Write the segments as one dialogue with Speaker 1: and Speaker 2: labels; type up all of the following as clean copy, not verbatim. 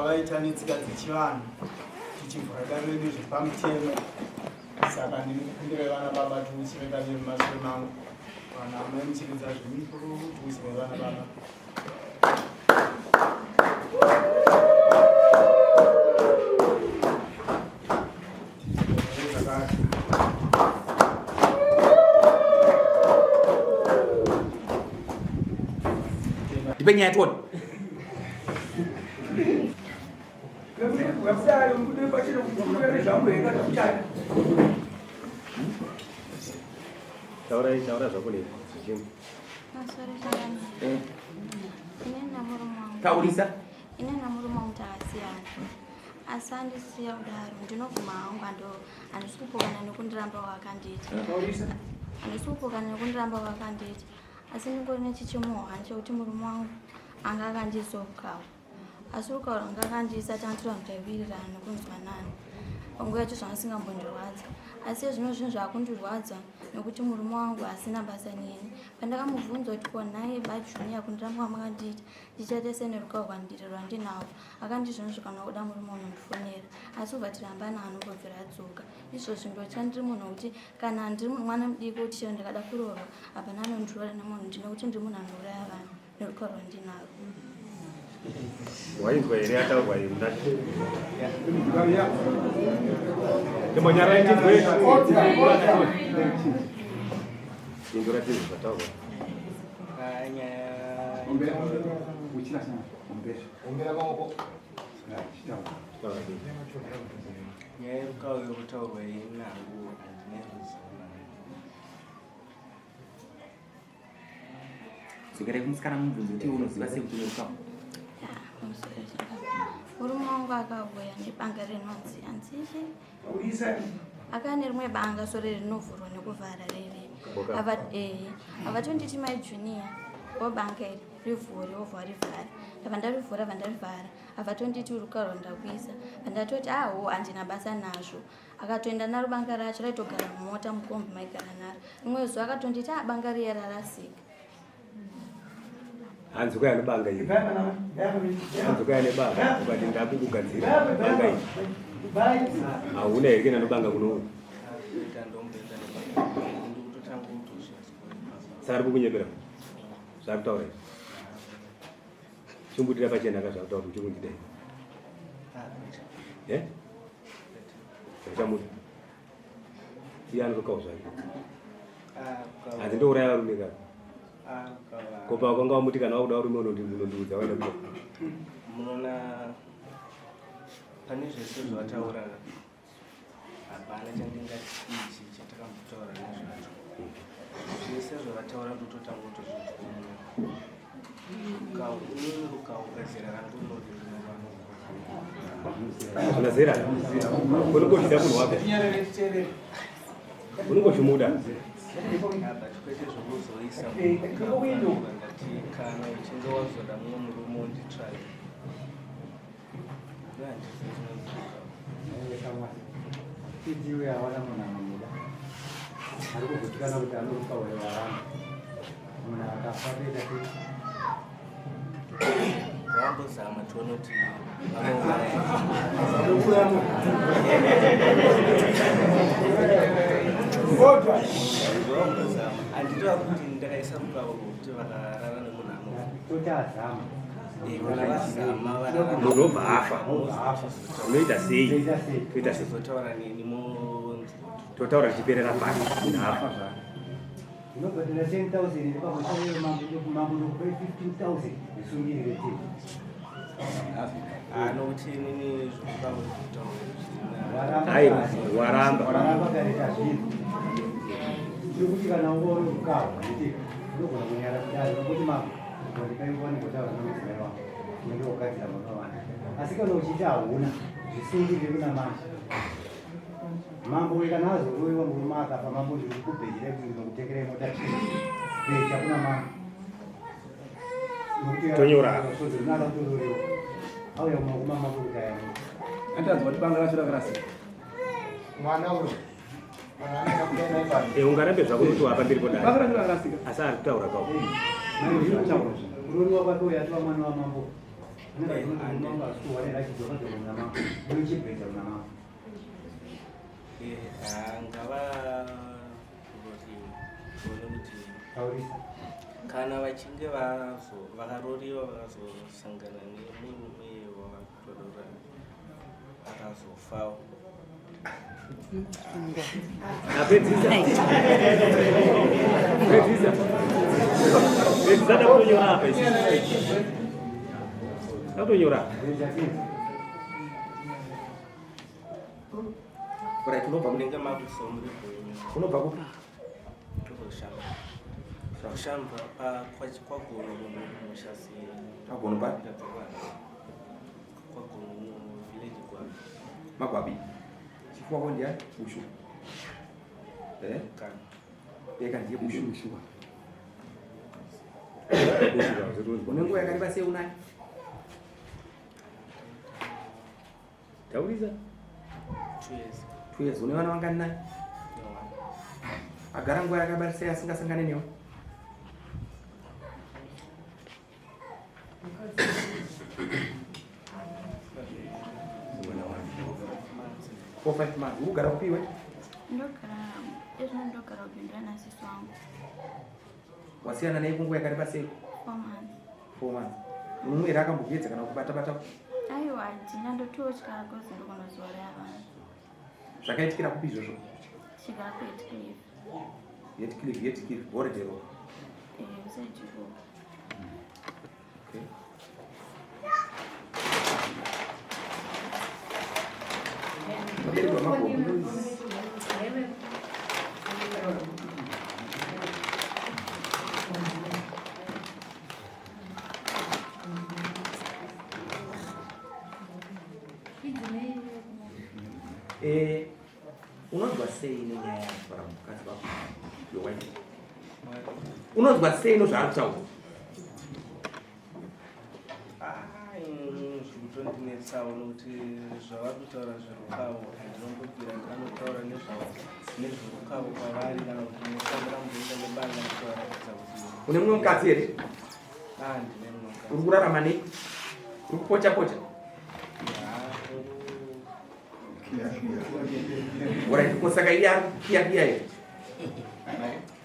Speaker 1: vaita netsika dzechivanhu tichivhuragana nezvepamutemo. Saka ndinokundira vana baba tiuchireka nemumashure mangu kana munomuchiridza zvemikuru tiuchire vana baba.
Speaker 2: Dibenya tuan. Saudara siapa ni?
Speaker 3: Ini nama rumah.
Speaker 2: Kau Lisa?
Speaker 3: Ini nama rumah Utasian. Asante siya udaro. Ndinoguma ngando andisukupokana nekundiramba wakanditi. Andisukupokana nekundiramba wakanditi. Asi ndingori nechichimuhwa chekuti murume wangu anga akandizokawo. Asi ukaura anga akandisa tandira mutawirirana nekunzwanana. Panguva yacho zvanga singambondirwadza. Asi zvino zvinhu zvakundirwadza nekuti murume wangu asina basa neni. Pandakamubvunza kuti ko naye bajuniya kundiramba makanditi ndichaita senerukawo kwandiri rwandinawo. Akandizvonzvika nokuda murume unondifonera. Asi ubva tirambana anobvira adzoka. Izvozvo ndochandiri munhu kuti kana ndiri mwana mudiki kuti chero ndakada kuroorwa hapana anondiroora nemunhu ndinokuti ndiri munhu anouraya vanhu nerukawo rwandinaro.
Speaker 2: Wainzwa here ataurwa iyi mundani? Ndimonyara ichizwe indoratidza zvataurwa.
Speaker 1: Nyaya yerukawo yokutaurwa yenhangu handineruzivo.
Speaker 2: Zvikare kumusikana mubvunzo kuti unoziva sei kuti unerukawo?
Speaker 3: Murume wangu akauya nebanga rinonzi hanzishi. Akane rimwe banga sore rinovhurwa nekuvhara riri. Avatonditi majuniya webanga iri rivhure wovha rivhara. Vandarivhura vandarivhara. Avatonditi urukawo rwandakuisa. Vandatoti handina basa nazvo. Akatoenda naro banga racho raitogara mumota mukombi maigara naro. Rimwe zuva akatonditi banga riye rarasika.
Speaker 2: Hanzi kwaya nebanga iri. Hanzi kwaya nebanga. Ukati ndakukugadzira banga iri. Hauna here kena nobanga kuno. Sari kukunyepera. Zvakutaura. Chimbutira pachena kazvakutaura kuti chikundidai. Eh? Chamuti. Iye anorukawo zvake. Hanzi ndouraya varume kaka. Kopa kwanga wamuti kana wakuda varume unondiudza waenda kuno.
Speaker 1: Munoona pane zvese zvataura hapana chandingati ichi chatakambotaura nezvacho. Zvese zvavataura ndototanga kutozvitunya. Rukawo gazera rangu
Speaker 2: Unazera? Unokoshida munhu wako? Unokoshumuda?
Speaker 1: Kwete zvokuzoisa ngati kana uchinge wazoda mumwe murume unditsvaga.
Speaker 4: Idziwe hawana munhu anomuda. Ari kuzotikana kuti anorukawo yevaranda. Munhu akafa toita kuti
Speaker 1: vambozama tione kuti handitova kuti ndakaisa rukawo kuti vakarara nemunhu anofa.
Speaker 4: totazama.
Speaker 2: Munhu obva afa. Unoita sei? Toita sei? Totaura tichiperera pasi. Munhu afa.
Speaker 4: Unobhadhara 10,000 nepamutare mambo nokupe 15,000 zvisungirire chete.
Speaker 1: Nokuti inini
Speaker 2: waramba
Speaker 4: kareta zvinhu. Tiri kuti kana ungori rukawo handitika ndogona kunyara kudaro nokuti mambo ndikaingoni kutaura nomudzimai wangu unenge wakagadzira mwana wavana. Asi kana uchiti hauna zvisungirire kuna mambo. Mambo kana azoroiwa murume akafa mambo ndiri kubhejira kuti ndinokutengerai mota chii bheja kuna mambo.
Speaker 2: Tonyora.
Speaker 4: Nakatororewa. Auya kumaguma mambo kuti aya.
Speaker 5: Andanzwa kuti banga racho rakarasika.
Speaker 1: mwana uyo
Speaker 2: ungarambe zvako kuti wapambiri podai.
Speaker 5: Banga racho rakarasika.
Speaker 2: Asi ari kutaura kawo.
Speaker 4: Uroni wakatoya atova mwana wamambo. Nenda kuti mambo asikuwanira chidzoka dzokunama uichibveza kunama
Speaker 6: ngava kuti
Speaker 4: taurisa
Speaker 6: kana vachinge vakaroriwa vakazosangana nemurume wavatorora akazofawo munenge
Speaker 5: unobva kupi
Speaker 6: kushamba kwagono mushasi
Speaker 5: agono pa
Speaker 6: kwagono village kwa
Speaker 5: magwabi chifuwa ko ndiye bushu
Speaker 6: kana
Speaker 5: eka ndiye bushu unenguva yakareba sei unayo tauriza 2 years une vana vangani naye agara nguva yakabari sei asingasangane newe for 5 months ugara kupiwe
Speaker 3: ndogara kupindura nasisi wangu
Speaker 5: wasiyana naye kunguva yakareba sei 4 months mumweri akambogedza kana kubata-bata
Speaker 3: aiwa ndinandototya kozi ndogona zuva reavana
Speaker 5: zvakaitikira kupi izvozvo
Speaker 3: chigara kuhetkliff
Speaker 5: Hetkliff boredero
Speaker 3: usaichiko
Speaker 5: unonzwa sei nenyaya yakuvara mukadzi wako yowaini unonzwa sei nozvaari kutaura
Speaker 6: zvekutondinetsawo nokuti zvavari kutaura zverukawo ndinombobvira anotaura nezverukawo kwavari kana kuti mushambira muzoita nebanga kutaura kuita kuti
Speaker 5: une mumwe mukadzi here
Speaker 6: ndine mumwe
Speaker 5: uri kurarama nei uri kupocha-pocha Alright, kusaka iye ari kukiya-kiya here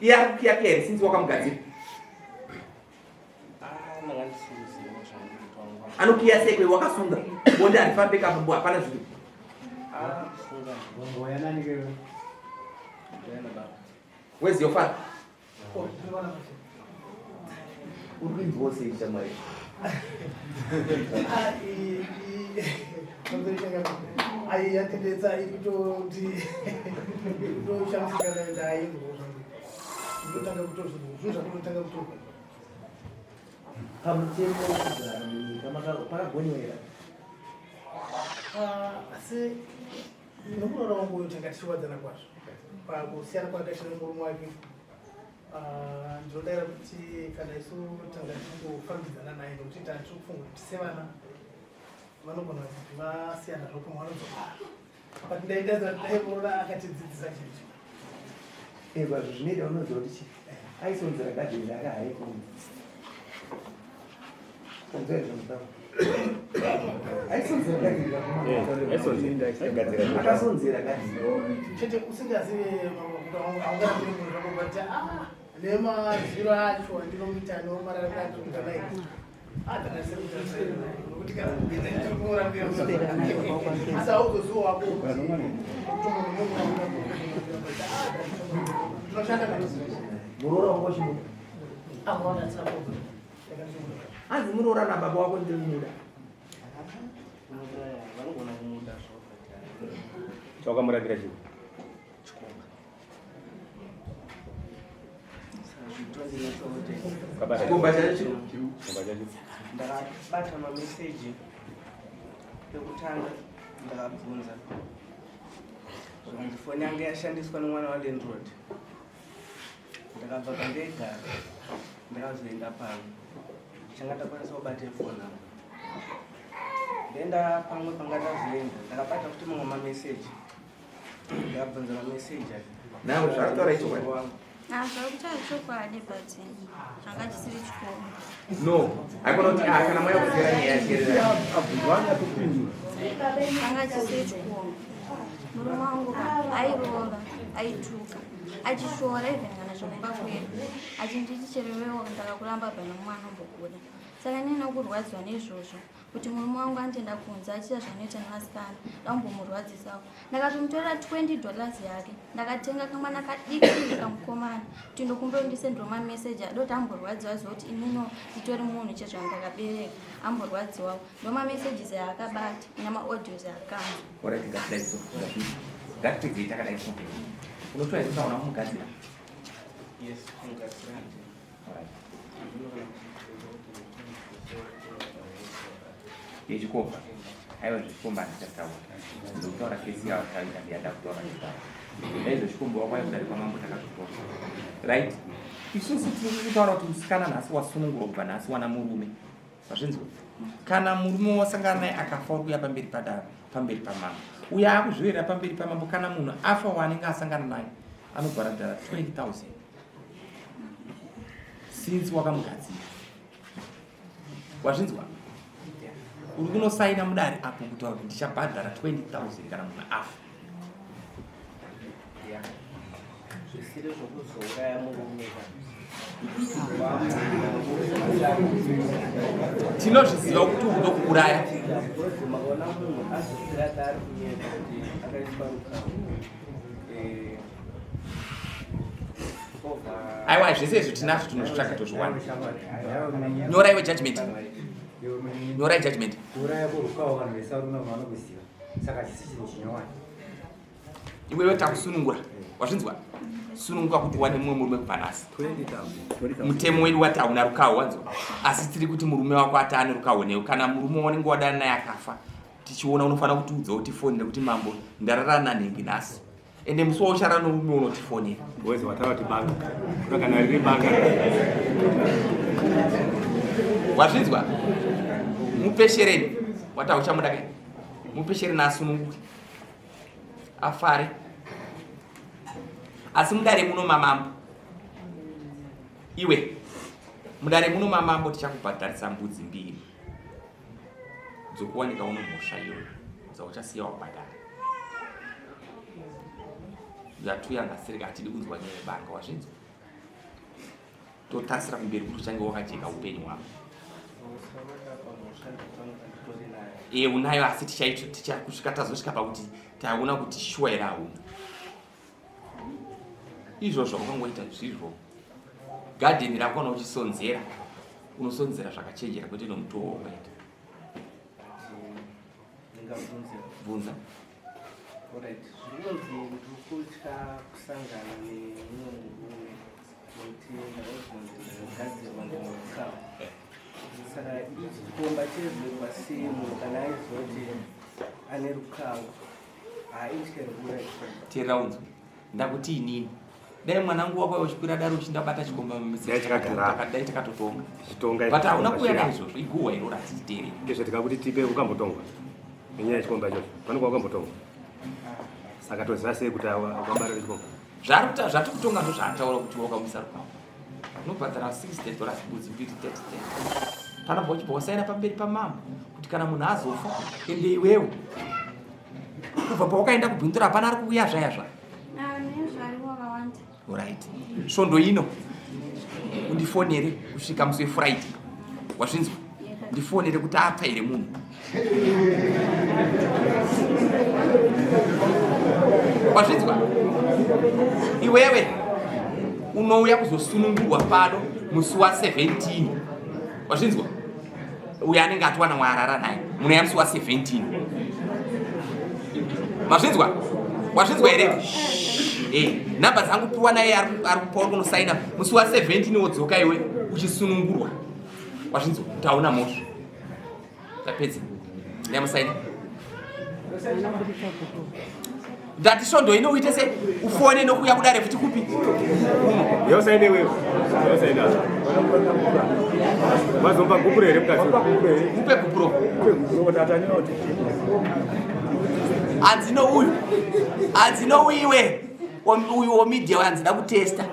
Speaker 5: iye ari kukiya-kiya here sinzi wakamugadzira anokiya sei kwei wakasunga bonde harifambe kabambo hapana zviri where's your father uri kuinzwawo sei shamwari
Speaker 1: aiyatendetsa ikutoti kutoshamsikana ndaindotanga kutozvuzva kutotanga kutoka
Speaker 4: pamutemo wekugara munyika pakagonyera
Speaker 1: asi nokunoda wangu tanga tichiwadzana kwazvo pakusiyana kwakaita nemurume wake ndinodara kuti kana isu tanga tichingofambidzana naye nokuti tanga tiri kufunga kuti sevana vanogona kuti vasiyana zvoko mwanozobara but ndaidaaiona akatidzidzisa chinhu
Speaker 4: zvazvo zvinoita unoziva kuti aisonzera gadheni akahaikuni akasonzera gadheni
Speaker 1: chete usingazive aungazive munhu zvako but nemaziro acho andinomuita nomarariro acho mutanai nokuti kana ndirikurambira asi auzoziwa wako tinoshanda
Speaker 4: muroora wangu wachimuda anzi muroora nababa wako ndiri muda
Speaker 6: vanogona kumuda
Speaker 2: chaukamuragira chii
Speaker 5: chikomba chacho
Speaker 6: ndakabata mameseji ekutanga ndakabvunza zvakanzi foni yange yashandiswa nemwana walandrod ndakabva pandaigara ndakazoenda pano changa ndakwanisa kubata ifoni angu ndaenda pamwe panga ndazoenda ndakabata kuti mamwe mameseji ndakabvunza mameseji
Speaker 5: nawe zvakataura ichokwadi No, haikona kuti kana maya kuzera nyaya yachirera
Speaker 2: abvunzwana topindura
Speaker 3: murume wangu airova aituka achishora even kana zvokuba kwedu achinditi chero iwewo ndakakuramba bva nomwana ombokuda saka nene kurwadziwa neizvozvo kuti murume wangu anotenda kunze achiita zvanoita nevasikana ndambomurwadzisawo ndakatomutorera $20 yake ndakatenga kamwana kadiki ndikamukomana kuti ndokumbondisendera mameseji adoti amborwadziwa zvokuti inino nditori munhu chezvo ndakabereka amborwadziwawo ndomameseji yaakabata namaaudios aakanza
Speaker 5: ngatitegei takadai so unotoa isaona mugadzira
Speaker 6: Yes, mugadzira
Speaker 5: yechikomba aiwa zvikomba ndichataura ndokutaura kesi yavo taita ndiyada kutaura chitaura daizvo chikombo wakwayo kudari kwamambo takatotora right isusu tirikutaura kuti musikana nhasi wasunungurwa kubva nhasi wana murume vazvinzwa kana murume wasangana naye akafa uri kuya pamberi pamambo uyo akuzviverera pamberi pamambo kana munhu afa waanenge asangana naye anobharadhara 20,000 since wakamugadzira wazvinzwa uri kunosaina mudare apo kutaura kuti ndichabhadhara 20,000 kana munhu afa
Speaker 6: zvisiri zvokuzouraya murume
Speaker 5: tinozviziva kuti unoda kuuraya
Speaker 6: maona munhu azosira taari kunyeka kuti akaiswa rukavu
Speaker 5: aiwa zvese izvo tinazvo tinozvitsvaka tozviwana nyora iwe judgment nyora judgment
Speaker 4: kuuraya kurukawo vanhu vesarume vanokuziva saka chisi chinhu chinyowani
Speaker 5: iwewe takusunungura wazvinzwa sununguka kuti wane mumwe murume kubva nhasi mutemo wedu wati hauna rukawo wanzwa asi tiri kuti murume wako ati ane rukawo newe kana murume wanenge wadana naye akafa tichiona unofanira kutiudzawo tifonere kuti mambo ndararana nengi nhasi ende musi wauchara norume unotifonera
Speaker 2: wezi wataura kuti banga kuna kana riri banga
Speaker 5: wazvinzwa mupeshereni watauchamuda kai mupeshereni asununguke afare asi mudare muno mamambo iwe mudare muno mamambo tichakubhadharisa mbudzi 2 dzokuwanika uno mhosva iwe dzauchasiya wabhadhara yatuyangasirika hatidi kunzwa nyebanga wazvinzwa totasira kumberi kuti uchange wakajeka upenyu hwako unayo asi tichakusvika tazosvika pakuti taona kuti shuwa raunhu izvozvo ukangoita zvizvo gadheni rako kana uchisonzera unosonzera zvakachenjera kwete nomutowo wakaita bvunza
Speaker 6: zvinonzi ndikutya kusangana nemumwe murume kuti ndagadzirwa ngemurukawo saka ichi chikomba chezvirwa sei munhu kana aizoti ane rukawo haityarikura
Speaker 5: teera unzwa ndakuti inini dai mwanangu wako uchikwira dare uchindabata chikomba dai takatotonga but hauna kuuya naizvozvo iguhwa iro ratititere
Speaker 2: ngezvetika kuti tipe ukambotongwa nenyaya yechikomba ichocho panenge wakambotongwa saka toziva sei kuti wabarira chikomba
Speaker 5: zvati kutonga ndo zvaataura kuti wakamisa rukawo unobhadhara $60 budzi 2 30 panabva uchibva wasaina pamberi pamambo kuti kana munhu azofa ende iwewo kubva pawakaenda kubhindura hapana ari kuuya zvayazva right svondo ino undifonere kusvika musi wefriday wazvinzwa ndifonere kuti apfa here munhu wazvinzwa iwewe unouya kuzosunungurwa pano musi wa17 wazvinzwa uyo anenge atiwana mwarara naye munoya musi wa17 mazvinzwa wazvinzwa here nhamba dzangu piwa naye ari kupauri kunosaina musi wa17 wodzoka iwe uchisunungurwa wazvinzwa kuti hauna mhosva zvapedza nemusaina ndati svondo ino uite se ufone nokuya kudare futi kupi
Speaker 2: yosaine wewe yosaina mazomba gupuro here mukati
Speaker 5: upe gupuro adzino uyu iwe uyu media wanzida kutesta